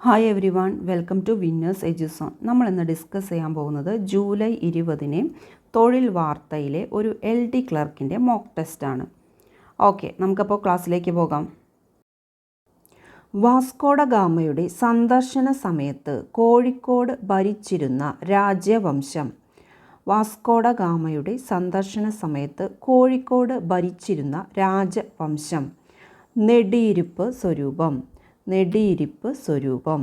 Hi everyone, welcome to Winners EduZone. നമ്മളിന്ന് discuss ചെയ്യാൻ പോകുന്നത് ജൂലൈ 20 തൊഴിൽ വാർത്തയിലെ ഒരു LD ക്ലർക്കിൻ്റെ മോക്ക് ടെസ്റ്റാണ്. ഓക്കെ, നമുക്കപ്പോൾ ക്ലാസ്സിലേക്ക് പോകാം. വാസ്കോഡ ഗാമയുടെ സന്ദർശന സമയത്ത് കോഴിക്കോട് ഭരിച്ചിരുന്ന രാജവംശം. വാസ്കോഡ ഗാമയുടെ സന്ദർശന സമയത്ത് കോഴിക്കോട് ഭരിച്ചിരുന്ന രാജവംശം. നെടിയിരുപ്പ് സ്വരൂപം. നെടിയിരുപ്പ് സ്വരൂപം.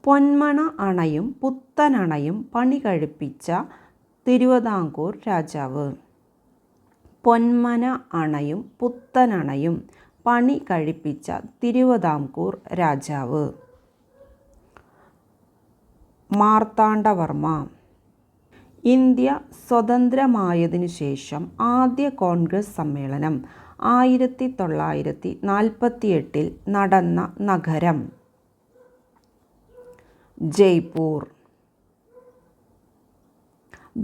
പൊന്മണ അണയും പുത്തനണയും പണി കഴിപ്പിച്ച തിരുവിതാംകൂർ രാജാവ്. പൊന്മന അണയും പുത്തനണയും പണി കഴിപ്പിച്ച തിരുവിതാംകൂർ രാജാവ്. മാർത്താണ്ഡവർമ്മ. ഇന്ത്യ സ്വതന്ത്രമായതിനു ശേഷം ആദ്യ കോൺഗ്രസ് സമ്മേളനം 1948 നടന്ന നഗരം. ജയ്പൂർ.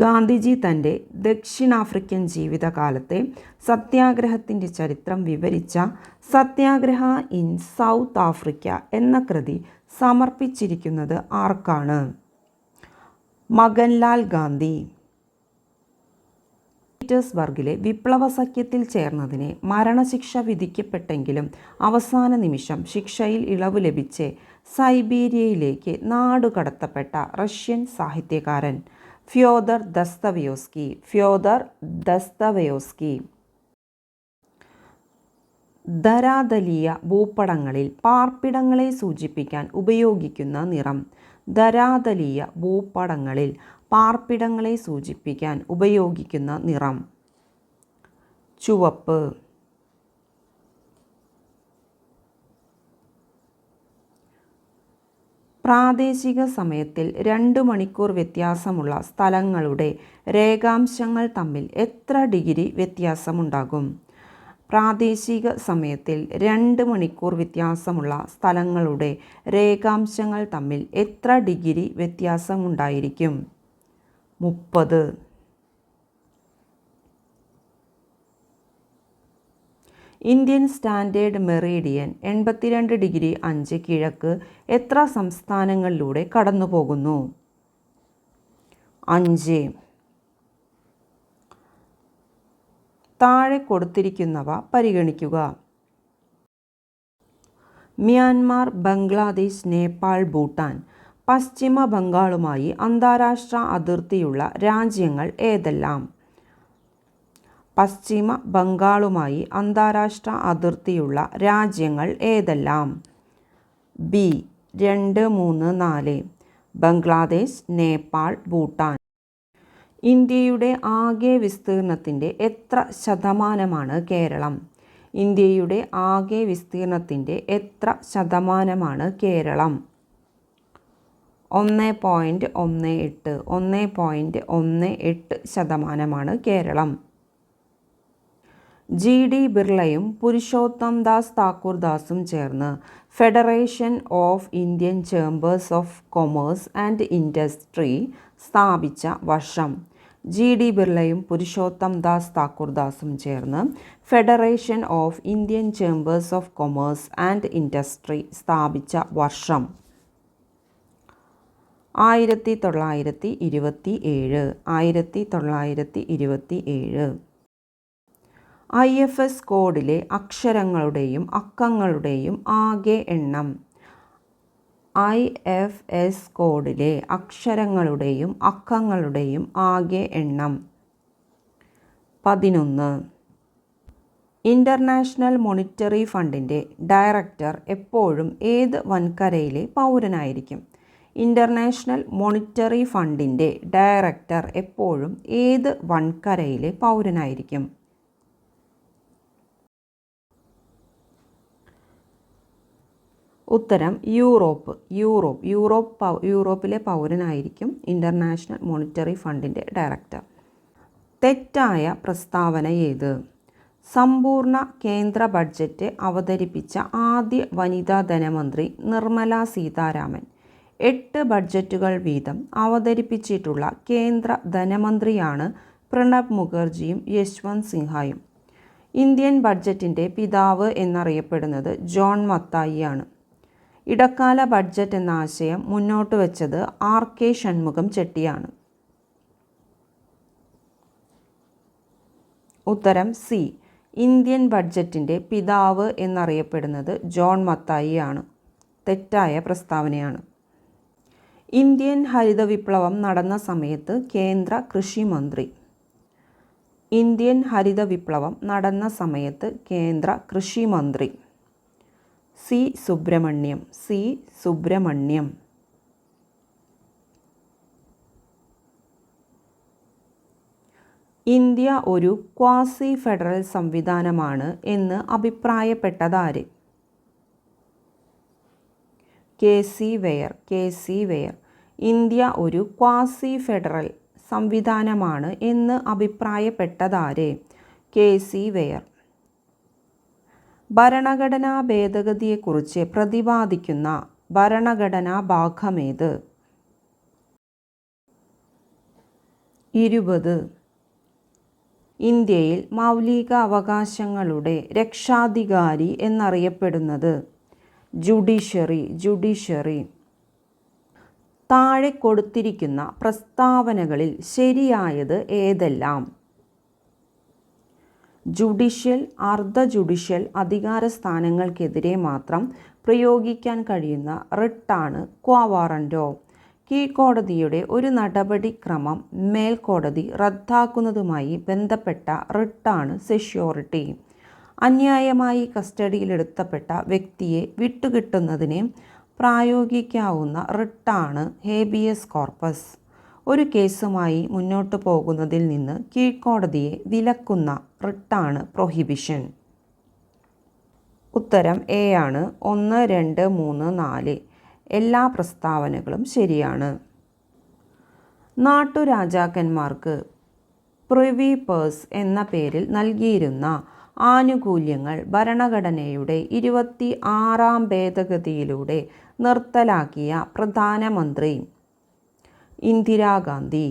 ഗാന്ധിജി തൻ്റെ ദക്ഷിണാഫ്രിക്കൻ ജീവിതകാലത്തെ സത്യാഗ്രഹത്തിൻ്റെ ചരിത്രം വിവരിച്ച സത്യാഗ്രഹ ഇൻ സൗത്ത് ആഫ്രിക്ക എന്ന കൃതി സമർപ്പിച്ചിരിക്കുന്നത് ആർക്കാണ്? മകൻലാൽ ഗാന്ധി. പീറ്റേഴ്സ്ബർഗിലെ വിപ്ലവ സഖ്യത്തിൽ ചേർന്നതിന് മരണശിക്ഷ വിധിക്കപ്പെട്ടെങ്കിലും അവസാന നിമിഷം ശിക്ഷയിൽ ഇളവ് ലഭിച്ച് സൈബീരിയയിലേക്ക് നാടുകടത്തപ്പെട്ട റഷ്യൻ സാഹിത്യകാരൻ ഫ്യോദർ ദസ്തവയോസ്കി. ഫ്യോദർ ദസ്തവയോസ്കി. ധരാതലീയ ഭൂപടങ്ങളിൽ പാർപ്പിടങ്ങളെ സൂചിപ്പിക്കാൻ ഉപയോഗിക്കുന്ന നിറം. ധരാതലീയ ഭൂപടങ്ങളിൽ പാർപ്പിടങ്ങളെ സൂചിപ്പിക്കാൻ ഉപയോഗിക്കുന്ന നിറം. ചുവപ്പ്. പ്രാദേശിക സമയത്തിൽ 2 മണിക്കൂർ വ്യത്യാസമുള്ള സ്ഥലങ്ങളുടെ രേഖാംശങ്ങൾ തമ്മിൽ എത്ര ഡിഗ്രി വ്യത്യാസമുണ്ടാകും? പ്രാദേശിക സമയത്തിൽ 2 മണിക്കൂർ വ്യത്യാസമുള്ള സ്ഥലങ്ങളുടെ രേഖാംശങ്ങൾ തമ്മിൽ എത്ര ഡിഗ്രി വ്യത്യാസമുണ്ടായിരിക്കും? 30. ഇന്ത്യൻ സ്റ്റാൻഡേർഡ് മെറീഡിയൻ 82°5 കിഴക്ക് എത്ര സംസ്ഥാനങ്ങളിലൂടെ കടന്നുപോകുന്നു? 5. താഴെ കൊടുത്തിരിക്കുന്നവ പരിഗണിക്കുക. മ്യാൻമാർ, ബംഗ്ലാദേശ്, നേപ്പാൾ, ഭൂട്ടാൻ. പശ്ചിമ ബംഗാളുമായി അന്താരാഷ്ട്ര അതിർത്തിയുള്ള രാജ്യങ്ങൾ ഏതെല്ലാം? പശ്ചിമ ബംഗാളുമായി അന്താരാഷ്ട്ര അതിർത്തിയുള്ള രാജ്യങ്ങൾ ഏതെല്ലാം? ബി 2, 3, 4. ബംഗ്ലാദേശ്, നേപ്പാൾ, ഭൂട്ടാൻ. ഇന്ത്യയുടെ ആകെ വിസ്തീർണത്തിൻ്റെ എത്ര ശതമാനമാണ് കേരളം? ഇന്ത്യയുടെ ആകെ വിസ്തീർണത്തിൻ്റെ എത്ര ശതമാനമാണ് കേരളം? 1.18. 1.18% കേരളം. GD ബിർളയും പുരുഷോത്തം ദാസ് താക്കൂർദാസും ചേർന്ന് federation of Indian chambers of commerce and industry സ്ഥാപിച്ച വർഷം. GD ബിർളയും പുരുഷോത്തം ദാസ് താക്കൂർദാസും ചേർന്ന് federation of Indian chambers of commerce and industry സ്ഥാപിച്ച വർഷം. 1927. 1927. IFS കോഡിലെ അക്ഷരങ്ങളുടെയും അക്കങ്ങളുടെയും ആകെ എണ്ണം. IFS കോഡിലെ അക്ഷരങ്ങളുടെയും അക്കങ്ങളുടെയും ആകെ എണ്ണം 11. ഇൻ്റർനാഷണൽ മോണിറ്ററി ഫണ്ടിൻ്റെ ഡയറക്ടർ എപ്പോഴും ഏത് വൻകരയിലെ പൗരനായിരിക്കും? ഇൻ്റർനാഷണൽ മോണിറ്ററി ഫണ്ടിൻ്റെ ഡയറക്ടർ എപ്പോഴും ഏത് വൻകരയിലെ പൗരനായിരിക്കും? ഉത്തരം യൂറോപ്പ്. യൂറോപ്പിലെ പൗരനായിരിക്കും ഇൻ്റർനാഷണൽ മോണിറ്ററി ഫണ്ടിൻ്റെ ഡയറക്ടർ. തെറ്റായ പ്രസ്താവന ഏത്? സമ്പൂർണ്ണ കേന്ദ്ര ബഡ്ജറ്റ് അവതരിപ്പിച്ച ആദ്യ വനിതാ ധനമന്ത്രി നിർമ്മല സീതാരാമൻ. 8 ബഡ്ജറ്റുകൾ വീതം അവതരിപ്പിച്ചിട്ടുള്ള കേന്ദ്ര ധനമന്ത്രിയാണ് പ്രണബ് മുഖർജിയും യശ്വന്ത് സിൻഹയും. ഇന്ത്യൻ ബഡ്ജറ്റിൻ്റെ പിതാവ് എന്നറിയപ്പെടുന്നത് ജോൺ മത്തായിയാണ്. ഇടക്കാല ബഡ്ജറ്റ് എന്ന ആശയം മുന്നോട്ട് വച്ചത് R.K. ഷൺമുഖം ചെട്ടിയാണ്. ഉത്തരം സി. ഇന്ത്യൻ ബഡ്ജറ്റിൻ്റെ പിതാവ് എന്നറിയപ്പെടുന്നത് ജോൺ മത്തായിയാണ്. തെറ്റായ പ്രസ്താവനയാണ്. ഇന്ത്യൻ ഹരിത വിപ്ലവം നടന്ന സമയത്ത് കേന്ദ്ര കൃഷി മന്ത്രി. ഇന്ത്യൻ ഹരിത വിപ്ലവം നടന്ന സമയത്ത് കേന്ദ്ര കൃഷി മന്ത്രി സി. സുബ്രഹ്മണ്യം. ഇന്ത്യ ഒരു ക്വാസി ഫെഡറൽ സംവിധാനമാണ് എന്ന് അഭിപ്രായപ്പെട്ടതാര്? കെ.സി. വെയർ. ഇന്ത്യ ഒരു ക്വാസി ഫെഡറൽ സംവിധാനമാണ് എന്ന് അഭിപ്രായപ്പെട്ടതാര്? കെ.സി. വെയർ. ഭരണഘടനാ ഭേദഗതിയെക്കുറിച്ച് പ്രതിപാദിക്കുന്ന ഭരണഘടനാ ഭാഗമേത്? 20. ഇന്ത്യയിൽ മൗലിക അവകാശങ്ങളുടെ രക്ഷാധികാരി എന്നറിയപ്പെടുന്നത്? ജുഡീഷ്യറി. താഴെ കൊടുത്തിരിക്കുന്ന പ്രസ്താവനകളിൽ ശരിയായത് ഏതെല്ലാം? ജുഡീഷ്യൽ, അർദ്ധ ജുഡീഷ്യൽ അധികാര സ്ഥാനങ്ങൾക്കെതിരെ മാത്രം പ്രയോഗിക്കാൻ കഴിയുന്ന റിട്ടാണ് ക്വാ വാറന്റോ. കീഴ്ക്കോടതിയുടെ ഒരു നടപടിക്രമം മേൽക്കോടതി റദ്ദാക്കുന്നതുമായി ബന്ധപ്പെട്ട റിട്ടാണ് സെഷ്യോറിറ്റി. അന്യായമായി കസ്റ്റഡിയിലെടുക്കപ്പെട്ട വ്യക്തിയെ വിട്ടുകിട്ടുന്നതിന് പ്രായോഗിക്കാവുന്ന റിട്ടാണ് ഹേബിയസ് കോർപ്പസ്. ഒരു കേസുമായി മുന്നോട്ടു പോകുന്നതിൽ നിന്ന് കീഴ്ക്കോടതിയെ വിലക്കുന്ന റിട്ടാണ് പ്രൊഹിബിഷൻ. ഉത്തരം എ ആണ്. 1, 2, 3, 4 എല്ലാ പ്രസ്താവനകളും ശരിയാണ്. നാട്ടുരാജാക്കന്മാർക്ക് പ്രിവി പേഴ്സ് എന്ന പേരിൽ നൽകിയിരുന്ന ആനുകൂല്യങ്ങൾ ഭരണഘടനയുടെ 26ാം ഭേദഗതിയിലൂടെ നിർത്തലാക്കിയ പ്രധാനമന്ത്രി? ഇന്ദിരാഗാന്ധി.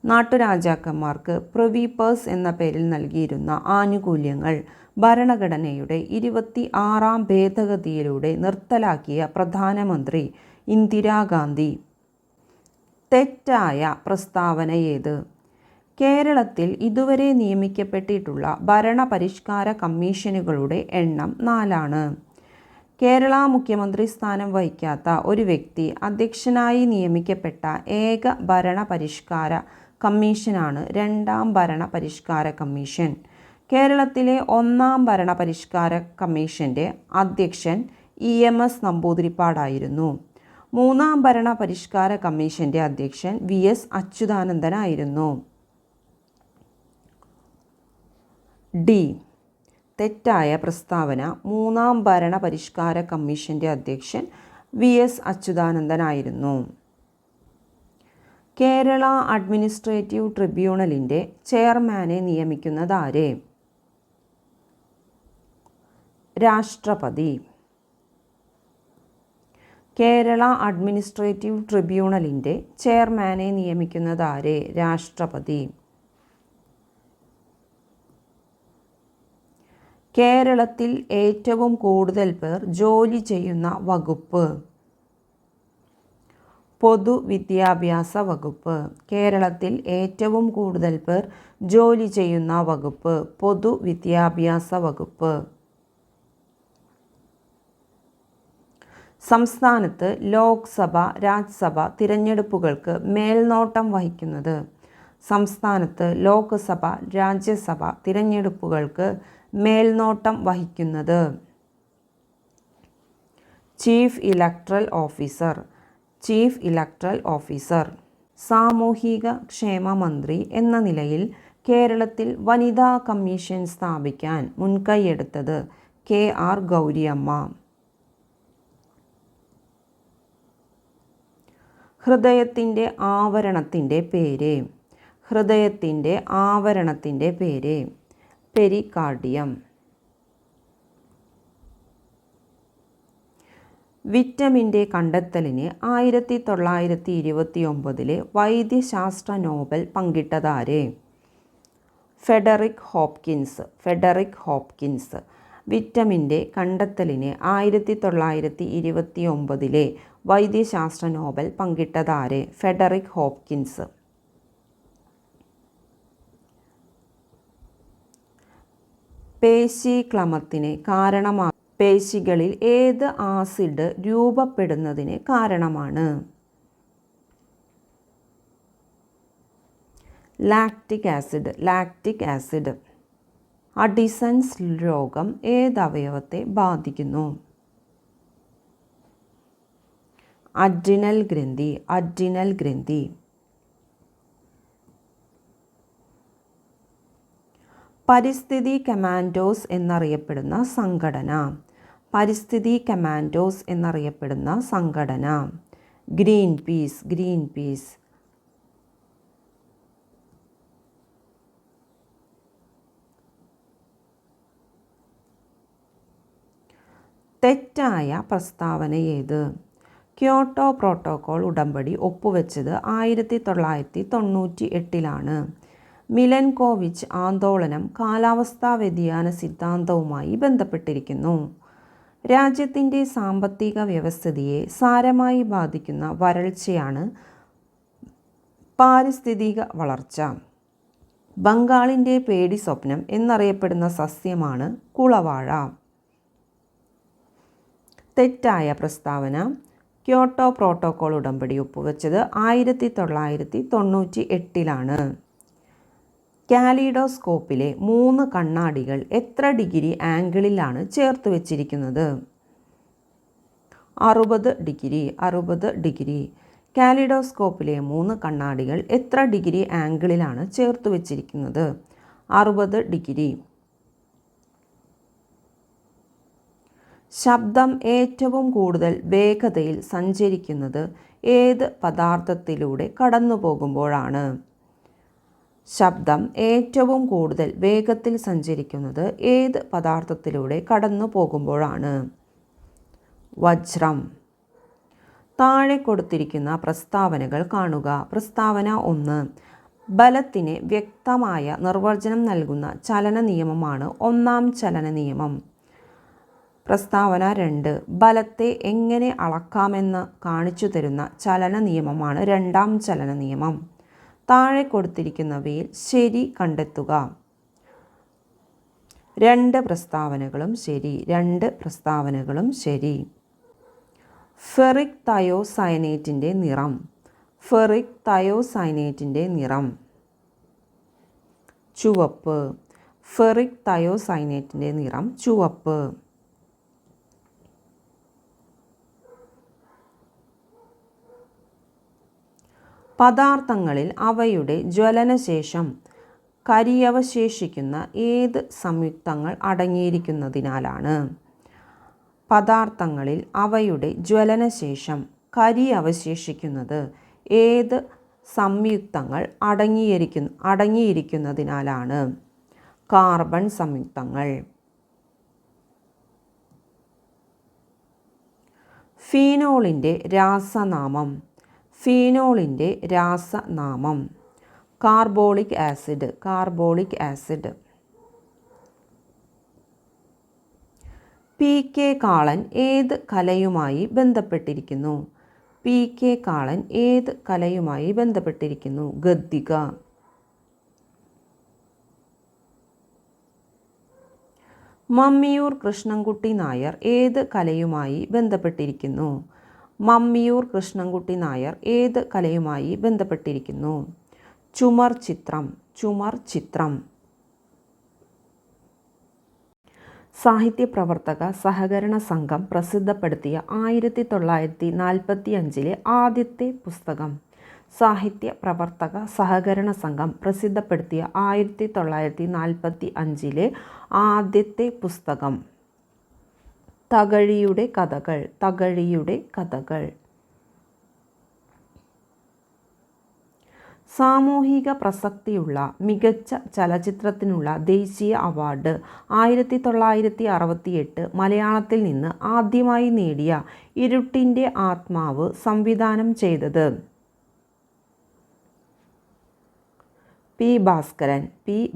നാട്ടുരാജാക്കന്മാർക്ക് പ്രിവി പേഴ്സ് എന്ന പേരിൽ നൽകിയിരുന്ന ആനുകൂല്യങ്ങൾ ഭരണഘടനയുടെ 26ാം ഭേദഗതിയിലൂടെ നിർത്തലാക്കിയ പ്രധാനമന്ത്രി ഇന്ദിരാഗാന്ധി. തെറ്റായ പ്രസ്താവന ഏത്? കേരളത്തിൽ ഇതുവരെ നിയമിക്കപ്പെട്ടിട്ടുള്ള ഭരണപരിഷ്കാര കമ്മീഷനുകളുടെ എണ്ണം 4 കേരള മുഖ്യമന്ത്രി സ്ഥാനം വഹിക്കാത്ത ഒരു വ്യക്തി അധ്യക്ഷനായി നിയമിക്കപ്പെട്ട ഏക ഭരണപരിഷ്കാര കമ്മീഷനാണ് 2ാം ഭരണപരിഷ്കാര കമ്മീഷൻ. കേരളത്തിലെ 1ാം ഭരണപരിഷ്കാര കമ്മീഷൻ്റെ അധ്യക്ഷൻ EMS നമ്പൂതിരിപ്പാടായിരുന്നു. 3ാം ഭരണപരിഷ്കാര കമ്മീഷൻ്റെ അധ്യക്ഷൻ VS അച്യുതാനന്ദനായിരുന്നു. ഡി. തെറ്റായ പ്രസ്താവന. 3ാം ഭരണപരിഷ്കാര കമ്മീഷൻ്റെ അധ്യക്ഷൻ VS അച്യുതാനന്ദനായിരുന്നു. കേരള അഡ്മിനിസ്ട്രേറ്റീവ് ട്രിബ്യൂണലിൻ്റെ ചെയർമാനെ നിയമിക്കുന്നതാര്? രാഷ്ട്രപതി. കേരള അഡ്മിനിസ്ട്രേറ്റീവ് ട്രിബ്യൂണലിൻ്റെ ചെയർമാനെ നിയമിക്കുന്നതാര്? രാഷ്ട്രപതി. കേരളത്തിൽ ഏറ്റവും കൂടുതൽ പേർ ജോലി ചെയ്യുന്ന വകുപ്പ്? പൊതുവിദ്യാഭ്യാസ വകുപ്പ്. കേരളത്തിൽ ഏറ്റവും കൂടുതൽ പേർ ജോലി ചെയ്യുന്ന വകുപ്പ് പൊതുവിദ്യാഭ്യാസ വകുപ്പ്. സംസ്ഥാനത്ത് ലോക്സഭ, രാജ്യസഭ തിരഞ്ഞെടുപ്പുകൾക്ക് മേൽനോട്ടം വഹിക്കുന്നത്? സംസ്ഥാനത്ത് ലോക്സഭ, രാജ്യസഭ തിരഞ്ഞെടുപ്പുകൾക്ക് മേൽനോട്ടം വഹിക്കുന്നത്? Chief electoral officer. സാമൂഹിക ക്ഷേമ മന്ത്രി എന്ന നിലയിൽ കേരളത്തിൽ വനിതാ കമ്മീഷൻ സ്ഥാപിക്കാൻ മുൻകൈയെടുത്തത് KR ഗൗരിയമ്മ. ഹൃദയത്തിൻ്റെ ആവരണത്തിൻ്റെ പേര്? പെരികാർഡിയം. വിറ്റമിൻ്റെ കണ്ടെത്തലിന് 1929 വൈദ്യശാസ്ത്ര നോബൽ പങ്കിട്ടതാര്? ഫെഡറിക് ഹോപ്കിൻസ് വിറ്റമിൻ്റെ കണ്ടെത്തലിന് 1929 വൈദ്യശാസ്ത്ര നോബൽ പങ്കിട്ടതാര്? Frederick Hopkins. പേശീക്ലമത്തിന് കാരണമാകുന്ന പേശികളിൽ ഏത് ആസിഡ് രൂപപ്പെടുന്നതിന് കാരണമാണ്? Lactic acid. അഡിസൺസ് രോഗം ഏതവയവത്തെ ബാധിക്കുന്നു? അഡ്രിനൽ ഗ്രന്ഥി. പരിസ്ഥിതി കമാൻഡോസ് എന്നറിയപ്പെടുന്ന സംഘടന. Green peas. തെറ്റായ പ്രസ്താവന ഏത്? ക്യോട്ടോ പ്രോട്ടോകോൾ ഉടമ്പടി ഒപ്പുവെച്ചത് 1998 മിലൻകോവിച്ച് ആന്തോളനം കാലാവസ്ഥാ വ്യതിയാന സിദ്ധാന്തവുമായി ബന്ധപ്പെട്ടിരിക്കുന്നു. രാജ്യത്തിൻ്റെ സാമ്പത്തിക വ്യവസ്ഥിതിയെ സാരമായി ബാധിക്കുന്ന വരൾച്ചയാണ് പാരിസ്ഥിതിക വളർച്ച. ബംഗാളിൻ്റെ പേടി സ്വപ്നം എന്നറിയപ്പെടുന്ന സസ്യമാണ് കുളവാഴ. തെറ്റായ പ്രസ്താവന. ക്യോട്ടോ പ്രോട്ടോകോൾ ഉടമ്പടി ഒപ്പുവെച്ചത് 1998. കാലിഡോസ്കോപ്പിലെ 3 കണ്ണാടികൾ എത്ര ഡിഗ്രി ആംഗിളിലാണ് ചേർത്ത് വച്ചിരിക്കുന്നത്? 60 ഡിഗ്രി. കാലിഡോസ്കോപ്പിലെ 3 കണ്ണാടികൾ എത്ര ഡിഗ്രി ആംഗിളിലാണ് ചേർത്ത് വച്ചിരിക്കുന്നത്? 60 ഡിഗ്രി. ശബ്ദം ഏറ്റവും കൂടുതൽ വേഗതയിൽ സഞ്ചരിക്കുന്നത് ഏത് പദാർത്ഥത്തിലൂടെ കടന്നു പോകുമ്പോഴാണ്? ശബ്ദം ഏറ്റവും കൂടുതൽ വേഗത്തിൽ സഞ്ചരിക്കുന്നത് ഏത് പദാർത്ഥത്തിലൂടെ കടന്നു പോകുമ്പോഴാണ്? വജ്രം. താഴെ കൊടുത്തിരിക്കുന്ന പ്രസ്താവനകൾ കാണുക. പ്രസ്താവന 1. ബലത്തിന് വ്യക്തമായ നിർവചനം നൽകുന്ന ചലന നിയമമാണ് ഒന്നാം ചലന നിയമം. പ്രസ്താവന 2. ബലത്തെ എങ്ങനെ അളക്കാമെന്ന് കാണിച്ചു തരുന്ന ചലന നിയമമാണ് രണ്ടാം ചലന നിയമം. താഴെ കൊടുത്തിരിക്കുന്നവയിൽ ശരി കണ്ടെത്തുക. 2 പ്രസ്താവനകളും ശരി. ഫെറിക് തയോസയനേറ്റിൻ്റെ നിറം ചുവപ്പ്. ഫെറിക് തയോസയനേറ്റിൻ്റെ നിറം ചുവപ്പ്. പദാർത്ഥങ്ങളിൽ അവയുടെ ജ്വലനശേഷം കരിയവശേഷിക്കുന്ന ഏത് സംയുക്തങ്ങൾ അടങ്ങിയിരിക്കുന്നതിനാലാണ്? പദാർത്ഥങ്ങളിൽ അവയുടെ ജ്വലനശേഷം കരിയവശേഷിക്കുന്നത് ഏത് സംയുക്തങ്ങൾ അടങ്ങിയിരിക്കുന്നതിനാലാണ്? കാർബൺ സംയുക്തങ്ങൾ. ഫീനോളിൻ്റെ രാസനാമം കാർബോളിക് ആസിഡ്. പി. കെ. കാളൻ ഏത് കലയുമായി ബന്ധപ്പെട്ടിരിക്കുന്നു? ഗദ്ദിക. മമ്മിയൂർ കൃഷ്ണൻകുട്ടി നായർ ഏത് കലയുമായി ബന്ധപ്പെട്ടിരിക്കുന്നു? ചുമർ ചിത്രം. സാഹിത്യപ്രവർത്തക സഹകരണ സംഘം പ്രസിദ്ധപ്പെടുത്തിയ 1945 ആദ്യത്തെ പുസ്തകം. സാഹിത്യപ്രവർത്തക സഹകരണ സംഘം പ്രസിദ്ധപ്പെടുത്തിയ 1945 ആദ്യത്തെ പുസ്തകം. തകഴിയുടെ കഥകൾ. സാമൂഹിക പ്രസക്തിയുള്ള മികച്ച ചലച്ചിത്രത്തിനുള്ള ദേശീയ അവാർഡ് 1968 മലയാളത്തിൽ നിന്ന് ആദ്യമായി നേടിയ ഇരുട്ടിൻ്റെ ആത്മാവ് സംവിധാനം ചെയ്തത്? പി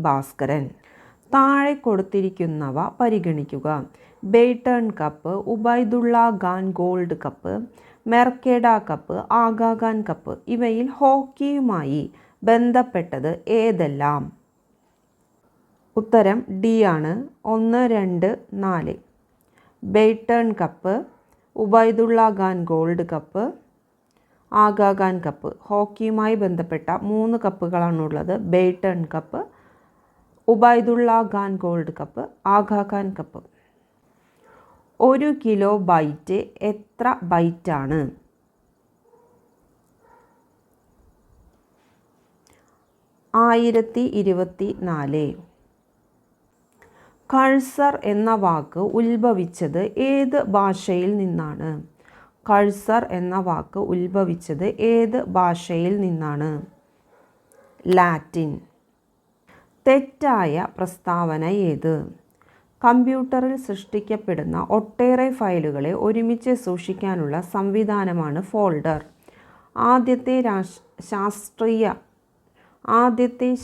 ഭാസ്കരൻ. താഴെ കൊടുത്തിരിക്കുന്നവ പരിഗണിക്കുക. Beighton Cup, Ubaidullah Khan Gold Cup, Merdeka Cup, Aga Khan Cup. ഇവയിൽ ഹോക്കിയുമായി ബന്ധപ്പെട്ടത് ഏതെല്ലാം? ഉത്തരം ഡി ആണ്. 1, 2, 4. Beighton Cup, Ubaidullah Khan Gold Cup, Aga Khan Cup. ഹോക്കിയുമായി ബന്ധപ്പെട്ട 3 കപ്പുകളാണുള്ളത്. Beighton Cup, Ubaidullah Khan Gold Cup, Aga Khan Cup. 1 kilobyte എത്ര ബൈറ്റാണ്? 1024. കഴ്സർ എന്ന വാക്ക് ഉത്ഭവിച്ചത് ഏത് ഭാഷയിൽ നിന്നാണ്? കഴ്സർ എന്ന വാക്ക് ഉത്ഭവിച്ചത് ഏത് ഭാഷയിൽ നിന്നാണ്? ലാറ്റിൻ. തെറ്റായ പ്രസ്താവന ഏത്? കമ്പ്യൂട്ടറിൽ സൃഷ്ടിക്കപ്പെടുന്ന ഒട്ടേറെ ഫയലുകളെ ഒരുമിച്ച് സൂക്ഷിക്കാനുള്ള സംവിധാനമാണ് ഫോൾഡർ. ആദ്യത്തെ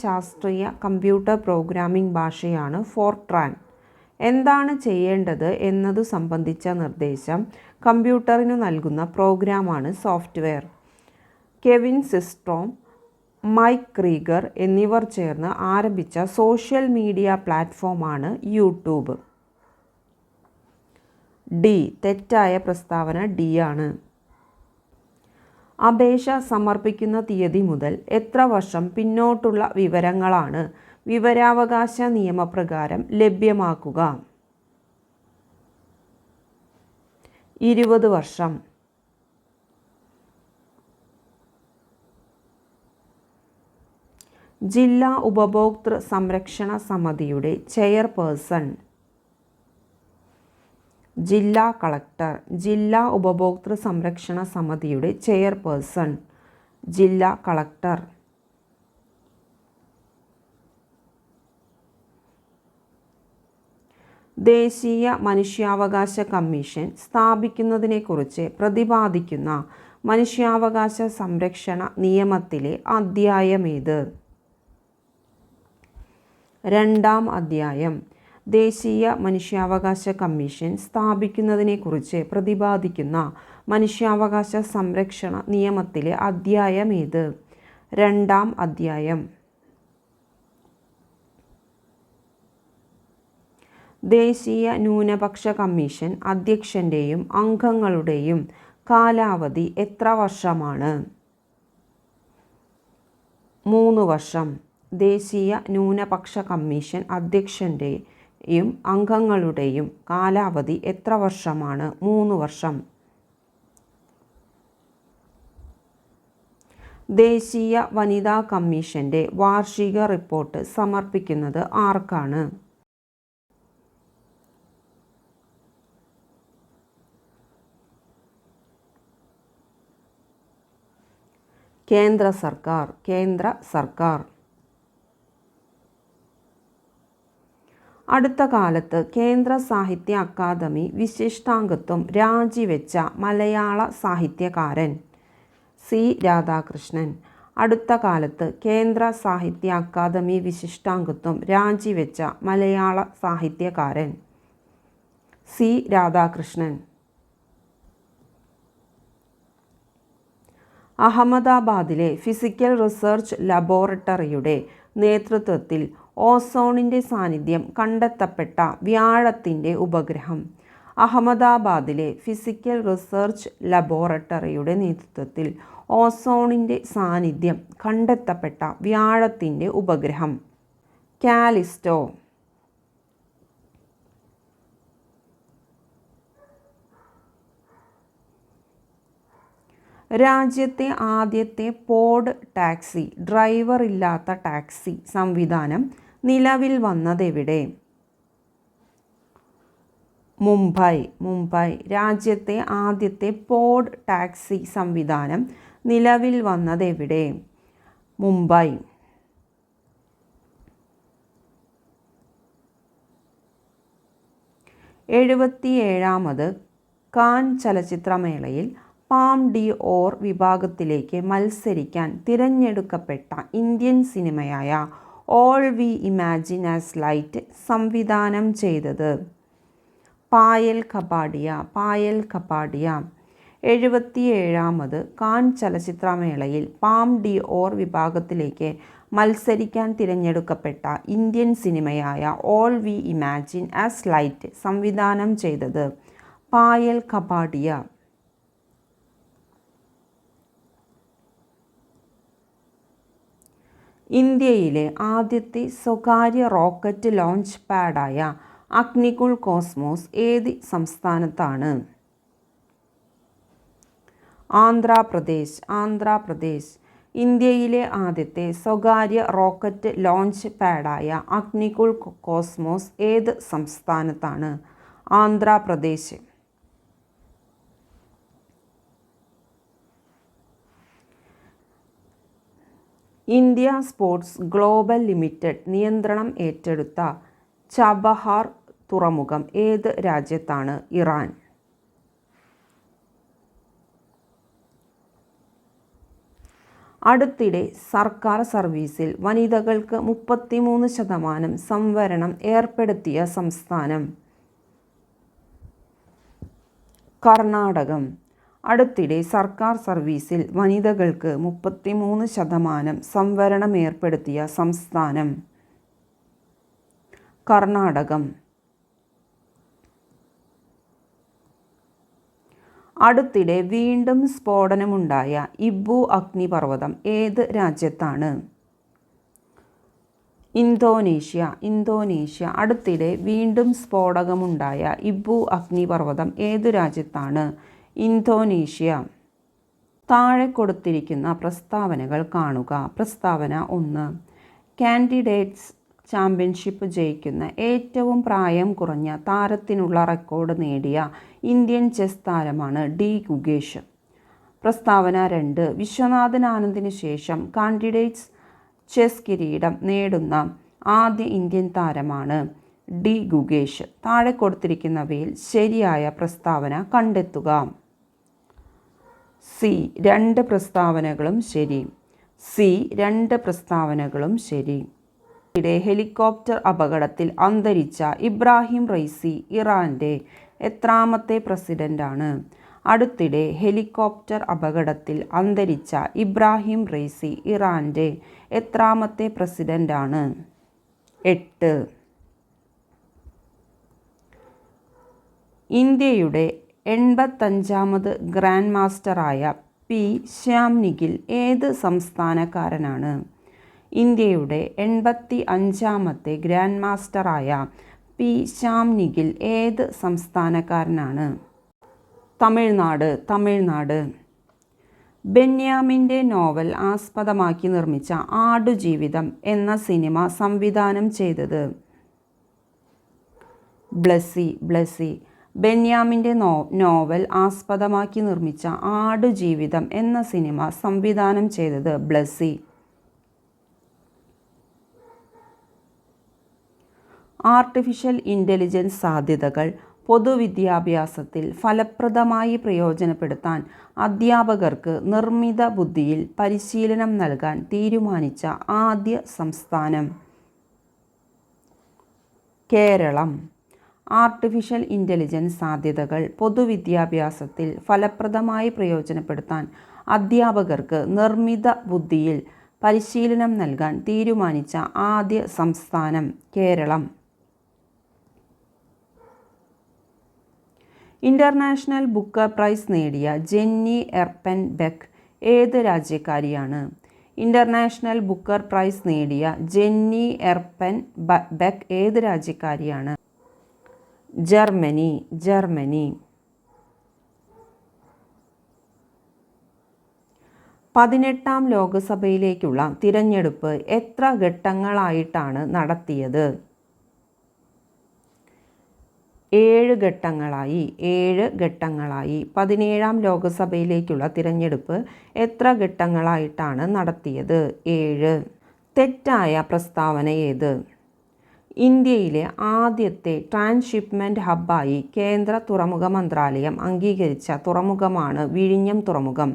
ശാസ്ത്രീയ കമ്പ്യൂട്ടർ പ്രോഗ്രാമിംഗ് ഭാഷയാണ് ഫോർട്രാൻ. എന്താണ് ചെയ്യേണ്ടത് എന്നതു സംബന്ധിച്ച നിർദ്ദേശം കമ്പ്യൂട്ടറിനു നൽകുന്ന പ്രോഗ്രാമാണ് സോഫ്റ്റ്വെയർ. കെവിൻ സിസ്ട്രോം, മൈക്ക് ക്രീഗർ എന്നിവർ ചേർന്ന് ആരംഭിച്ച സോഷ്യൽ മീഡിയ പ്ലാറ്റ്ഫോമാണ് യൂട്യൂബ്. ഡി. തെറ്റായ പ്രസ്താവന ഡി ആണ്. അപേക്ഷ സമർപ്പിക്കുന്ന തീയതി മുതൽ എത്ര വർഷം പിന്നോട്ടുള്ള വിവരങ്ങളാണ് വിവരാവകാശ നിയമപ്രകാരം ലഭ്യമാക്കുക? 20 വർഷം. ജില്ലാ ഉപഭോക്തൃ സംരക്ഷണ സമിതിയുടെ ചെയർപേഴ്സൺ? ജില്ലാ കളക്ടർ. ജില്ലാ ഉപഭോക്തൃ സംരക്ഷണ സമിതിയുടെ ചെയർപേഴ്സൺ ജില്ലാ കളക്ടർ. ദേശീയ മനുഷ്യാവകാശ കമ്മീഷൻ സ്ഥാപിക്കുന്നതിനെക്കുറിച്ച് പ്രതിപാദിക്കുന്ന മനുഷ്യാവകാശ സംരക്ഷണ നിയമത്തിലെ അധ്യായമേത്? 2-ാം അധ്യായം. ദേശീയ മനുഷ്യാവകാശ കമ്മീഷൻ സ്ഥാപിക്കുന്നതിനെക്കുറിച്ച് പ്രതിപാദിക്കുന്ന മനുഷ്യാവകാശ സംരക്ഷണ നിയമത്തിലെ അധ്യായമേത്? 2-ാം അധ്യായം. ദേശീയ ന്യൂനപക്ഷ കമ്മീഷൻ അധ്യക്ഷൻ്റെയും അംഗങ്ങളുടെയും കാലാവധി എത്ര വർഷമാണ്? 3 വർഷം. ദേശീയ ന്യൂനപക്ഷ കമ്മീഷൻ അധ്യക്ഷൻ്റെയും അംഗങ്ങളുടെയും കാലാവധി എത്ര വർഷമാണ്? 3 വർഷം. ദേശീയ വനിതാ കമ്മീഷൻ്റെ വാർഷിക റിപ്പോർട്ട് സമർപ്പിക്കുന്നത് ആർക്കാണ്? കേന്ദ്ര സർക്കാർ. അടുത്ത കാലത്ത് കേന്ദ്ര സാഹിത്യ അക്കാദമി വിശിഷ്ടാംഗത്വം രാജിവെച്ച മലയാള സാഹിത്യകാരൻ? സി. രാധാകൃഷ്ണൻ. അടുത്ത കാലത്ത് കേന്ദ്ര സാഹിത്യ അക്കാദമി വിശിഷ്ടാംഗത്വം രാജിവെച്ച മലയാള സാഹിത്യകാരൻ? സി. രാധാകൃഷ്ണൻ. അഹമ്മദാബാദിലെ ഫിസിക്കൽ റിസർച്ച് ലബോറട്ടറിയുടെ നേതൃത്വത്തിൽ ഓസോണിൻ്റെ സാന്നിധ്യം കണ്ടെത്തപ്പെട്ട വ്യാഴത്തിൻ്റെ ഉപഗ്രഹം? അഹമ്മദാബാദിലെ ഫിസിക്കൽ റിസർച്ച് ലബോറട്ടറിയുടെ നേതൃത്വത്തിൽ ഓസോണിൻ്റെ സാന്നിധ്യം കണ്ടെത്തപ്പെട്ട വ്യാഴത്തിൻ്റെ ഉപഗ്രഹം? കാലിസ്റ്റോ. രാജ്യത്തെ ആദ്യത്തെ പോഡ് ടാക്സി, ഡ്രൈവർ ഇല്ലാത്ത ടാക്സി സംവിധാനം നിലവിൽ വന്നതെവിടെ? മുംബൈ. രാജ്യത്തെ ആദ്യത്തെ പോഡ് ടാക്സി സംവിധാനം നിലവിൽ വന്നതെവിടെ? മുംബൈ. 77ാമത് കാൻ ചലച്ചിത്രമേളയിൽ പാം ഡി ഓർ വിഭാഗത്തിലേക്ക് മത്സരിക്കാൻ തിരഞ്ഞെടുക്കപ്പെട്ട ഇന്ത്യൻ സിനിമയായ All We Imagine as Light സംവിധാനം ചെയ്തത്? പായൽ കപാഡിയ. 77ാമത് കാൻ ചലച്ചിത്രമേളയിൽ പാം ഡി ഓർ വിഭാഗത്തിലേക്ക് മത്സരിക്കാൻ തിരഞ്ഞെടുക്കപ്പെട്ട ഇന്ത്യൻ സിനിമയായ All We Imagine as Light സംവിധാനം ചെയ്തത്? പായൽ കപാഡിയ. ഇന്ത്യയിലെ ആദ്യത്തെ സ്വകാര്യ റോക്കറ്റ് ലോഞ്ച് പാഡായ അഗ്നികുൾ കോസ്മോസ് ഏത് സംസ്ഥാനത്താണ്? ആന്ധ്രാപ്രദേശ്. ഇന്ത്യയിലെ ആദ്യത്തെ സ്വകാര്യ റോക്കറ്റ് ലോഞ്ച് പാഡായ അഗ്നികുൾ കോസ്മോസ് ഏത് സംസ്ഥാനത്താണ്? Andhra Pradesh. India sports global limited നിയന്ത്രണം ഏറ്റെടുത്ത ചബഹാർ തുറമുഖം ഏത് രാജ്യത്താണ്? ഇറാൻ. അടുത്തിടെ സർക്കാർ സർവീസിൽ വനിതകൾക്ക് 33% സംവരണം ഏർപ്പെടുത്തിയ സംസ്ഥാനം? കർണാടകം. അടുത്തിടെ സർക്കാർ സർവീസിൽ വനിതകൾക്ക് 33% സംവരണം ഏർപ്പെടുത്തിയ സംസ്ഥാനം? കർണാടകം. അടുത്തിടെ വീണ്ടും സ്ഫോടനമുണ്ടായ ഇബ്ബു അഗ്നിപർവ്വതം ഏത് രാജ്യത്താണ്? ഇന്തോനേഷ്യ. അടുത്തിടെ വീണ്ടും സ്ഫോടനമുണ്ടായ ഇബ്ബു അഗ്നിപർവ്വതം ഏതു രാജ്യത്താണ്? ഇന്തോനേഷ്യ. താഴെ കൊടുത്തിരിക്കുന്ന പ്രസ്താവനകൾ കാണുക. പ്രസ്താവന 1. കാൻഡിഡേറ്റ്സ് ചാമ്പ്യൻഷിപ്പ് ജയിക്കുന്ന ഏറ്റവും പ്രായം കുറഞ്ഞ താരത്തിനുള്ള റെക്കോർഡ് നേടിയ ഇന്ത്യൻ ചെസ് താരമാണ് ഡി ഗുഗേഷ്. പ്രസ്താവന 2. വിശ്വനാഥൻ ആനന്ദിന് ശേഷം കാൻഡിഡേറ്റ്സ് ചെസ് കിരീടം നേടുന്ന ആദ്യ ഇന്ത്യൻ താരമാണ് ഡി ഗുഗേഷ്. താഴെ കൊടുത്തിരിക്കുന്നവയിൽ ശരിയായ പ്രസ്താവന കണ്ടെത്തുക. സി. 2 പ്രസ്താവനകളും ശരി. ിടെ ഹെലികോപ്റ്റർ അപകടത്തിൽ അന്തരിച്ച ഇബ്രാഹിം റൈസി ഇറാന്റെ എത്രാമത്തെ പ്രസിഡന്റാണ്? അടുത്തിടെ ഹെലികോപ്റ്റർ അപകടത്തിൽ അന്തരിച്ച ഇബ്രാഹിം റൈസി ഇറാന്റെ എത്രാമത്തെ പ്രസിഡന്റാണ്? 8. ഇന്ത്യയുടെ 85ാമത് ഗ്രാൻഡ് മാസ്റ്ററായ പി ശ്യാം നിഖിൽ ഏത് സംസ്ഥാനക്കാരനാണ്? ഇന്ത്യയുടെ 85ാമത്തെ ഗ്രാൻഡ് മാസ്റ്ററായ പി ശ്യാം നിഖിൽ ഏത് സംസ്ഥാനക്കാരനാണ്? തമിഴ്നാട്. ബെന്യാമിൻ്റെ നോവൽ ആസ്പദമാക്കി നിർമ്മിച്ച ആടുജീവിതം എന്ന സിനിമ സംവിധാനം ചെയ്തത്? ബ്ലസ്സി. ബെന്യാമിൻ്റെ നോവൽ ആസ്പദമാക്കി നിർമ്മിച്ച ആടുജീവിതം എന്ന സിനിമ സംവിധാനം ചെയ്തത് ബ്ലസ്സി. ആർട്ടിഫിഷ്യൽ ഇൻ്റലിജൻസ് സാധ്യതകൾ പൊതുവിദ്യാഭ്യാസത്തിൽ ഫലപ്രദമായി പ്രയോജനപ്പെടുത്താൻ അധ്യാപകർക്ക് നിർമ്മിത ബുദ്ധിയിൽ പരിശീലനം നൽകാൻ തീരുമാനിച്ച ആദ്യ സംസ്ഥാനം? കേരളം. ആർട്ടിഫിഷ്യൽ ഇൻ്റലിജൻസ് സാധ്യതകൾ പൊതുവിദ്യാഭ്യാസത്തിൽ ഫലപ്രദമായി പ്രയോജനപ്പെടുത്താൻ അധ്യാപകർക്ക് നിർമ്മിത ബുദ്ധിയിൽ പരിശീലനം നൽകാൻ തീരുമാനിച്ച ആദ്യ സംസ്ഥാനം? കേരളം. ഇൻ്റർനാഷണൽ ബുക്കർ പ്രൈസ് നേടിയ ജെന്നി എർപ്പൻ ബെക്ക് ഏത് രാജ്യക്കാരിയാണ്? ഇൻ്റർനാഷണൽ ബുക്കർ പ്രൈസ് നേടിയ ജെന്നി എർപ്പൻ ബെക്ക് ഏത് രാജ്യക്കാരിയാണ്? ജർമ്മനി. 18ാം ലോകസഭയിലേക്കുള്ള തിരഞ്ഞെടുപ്പ് എത്ര ഘട്ടങ്ങളായിട്ടാണ് നടത്തിയത്? 7 ഘട്ടങ്ങളായി. 17ാം ലോകസഭയിലേക്കുള്ള തിരഞ്ഞെടുപ്പ് എത്ര ഘട്ടങ്ങളായിട്ടാണ് നടത്തിയത്? 7. തെറ്റായ പ്രസ്താവന ഏത്? ഇന്ത്യയിലെ ആദ്യത്തെ ട്രാൻസ്ഷിപ്മെൻറ്റ് ഹബ്ബായി കേന്ദ്ര തുറമുഖ മന്ത്രാലയം അംഗീകരിച്ച തുറമുഖമാണ് വിഴിഞ്ഞം തുറമുഖം.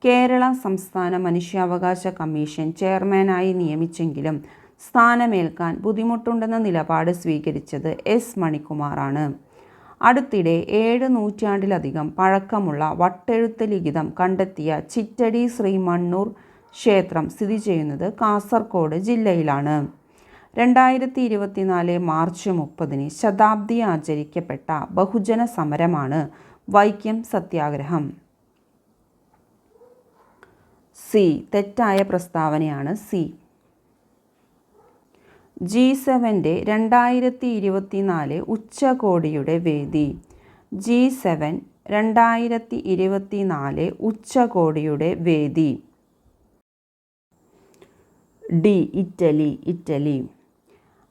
കേരള സംസ്ഥാന മനുഷ്യാവകാശ കമ്മീഷൻ ചെയർമാനായി നിയമിച്ചെങ്കിലും സ്ഥാനമേൽക്കാൻ ബുദ്ധിമുട്ടുണ്ടെന്ന നിലപാട് സ്വീകരിച്ചത് എസ് മണികുമാറാണ്. അടുത്തിടെ 7 നൂറ്റാണ്ടിലധികം പഴക്കമുള്ള വട്ടെഴുത്ത് ലിഖിതം കണ്ടെത്തിയ ചിറ്റടി ശ്രീ മണ്ണൂർ ക്ഷേത്രം സ്ഥിതി ചെയ്യുന്നത് കാസർഗോഡ് ജില്ലയിലാണ്. 2024 മാർച്ച് 30 ശതാബ്ദി ആചരിക്കപ്പെട്ട ബഹുജന സമരമാണ് വൈക്കം സത്യാഗ്രഹം. സി തെറ്റായ പ്രസ്താവനയാണ് സി. G7 2024 ഉച്ചകോടിയുടെ വേദി. G7 2024 ഉച്ചകോടിയുടെ വേദി. D Italy.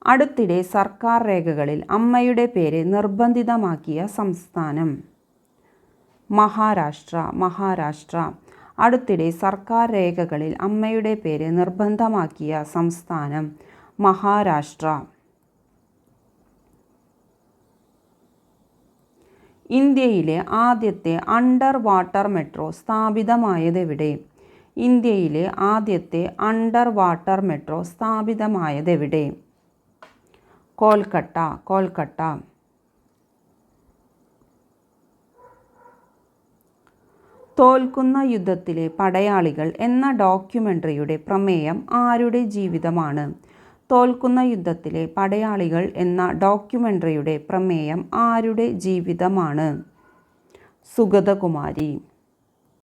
അടുത്തിടെ സർക്കാർ രേഖകളിൽ അമ്മയുടെ പേര് നിർബന്ധിതമാക്കിയ സംസ്ഥാനം. മഹാരാഷ്ട്ര. അടുത്തിടെ സർക്കാർ രേഖകളിൽ അമ്മയുടെ പേര് നിർബന്ധമാക്കിയ സംസ്ഥാനം മഹാരാഷ്ട്ര. ഇന്ത്യയിലെ ആദ്യത്തെ അണ്ടർ വാട്ടർ മെട്രോ സ്ഥാപിതമായതെവിടെ? ഇന്ത്യയിലെ ആദ്യത്തെ അണ്ടർ വാട്ടർ മെട്രോ സ്ഥാപിതമായതെവിടെ? കൊൽക്കത്ത. തോൽക്കുന്ന യുദ്ധത്തിലെ പടയാളികൾ എന്ന ഡോക്യുമെൻ്ററിയുടെ പ്രമേയം ആരുടെ ജീവിതമാണ്? തോൽക്കുന്ന യുദ്ധത്തിലെ പടയാളികൾ എന്ന ഡോക്യുമെൻ്ററിയുടെ പ്രമേയം ആരുടെ ജീവിതമാണ്? സുഗതകുമാരി.